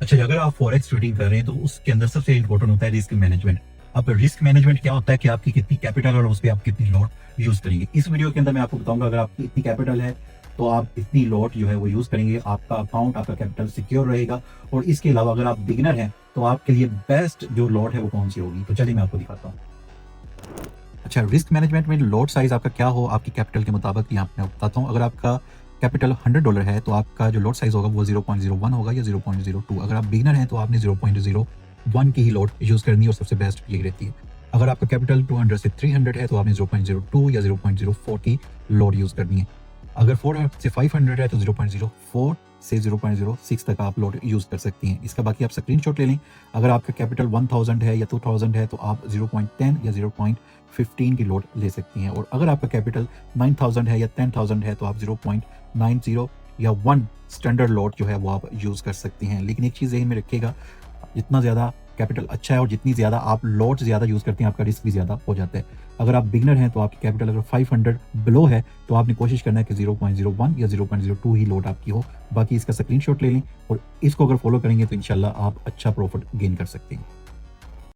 अच्छा, अगर आप फॉरेक्स ट्रेडिंग कर रहे हैं तो उसके अंदर सबसे इंपॉर्टेंट होता है रिस्क मैनेजमेंट। अब रिस्क मैनेजमेंट क्या होता है कि आपकी कितनी कैपिटल और उस पर आप कितनी लॉट यूज करेंगे। इस वीडियो के अंदर मैं आपको बताऊंगा अगर आपकी इतनी कैपिटल है तो आप इतनी लॉट जो है वो यूज करेंगे, आपका अकाउंट आपका कैपिटल सिक्योर रहेगा। और इसके अलावा अगर आप बिगिनर हैं तो आपके लिए बेस्ट जो लॉट है वो कौन सी होगी, तो चलिए मैं आपको दिखाता हूँ। अच्छा, रिस्क मैनेजमेंट में लॉट साइज आपका क्या हो आपकी कैपिटल के मुताबिक यहाँ पे मैं बताता हूँ। अगर आपका कैपिटल $100 है तो आपका जो लॉट साइज होगा वो 0.01 होगा या 0.02। अगर आप बिगिनर हैं तो आपने 0.01 की ही लॉट यूज़ करनी है और सबसे बेस्ट यही रहती है। अगर आपका कैपिटल 200 से 300 है तो आपने 0.02 या 0.04 की लॉट यूज़ करनी है। अगर 400 से 500 है तो 0.04 से 0.06 तक आप लॉट यूज़ कर सकती हैं। इसका बाकी आप स्क्रीनशॉट ले लें। अगर आपका कैपिटल 1000 है या 2000 है तो आप 0.10 या 0.15 की लॉट ले सकती हैं। और अगर आपका कैपिटल 9000 है या 10000 है तो आप 0.90 या 1 स्टैंडर्ड लॉट जो है वो आप यूज़ कर सकती हैं। लेकिन एक चीज़ ज़हन में रखिएगा, जितना ज़्यादा कैपिटल अच्छा है और जितनी ज़्यादा आप लॉट ज़्यादा यूज़ करते हैं आपका रिस्क भी ज़्यादा हो जाता है। अगर आप बिगनर हैं तो आपकी कैपिटल अगर 500 बिलो है तो आपने कोशिश करना है कि 0.01 या 0.02 ही लॉट आपकी हो। बाकी इसका स्क्रीनशॉट ले लें और इसको अगर फॉलो करेंगे तो इंशाल्लाह आप अच्छा प्रॉफिट गेन कर सकते हैं।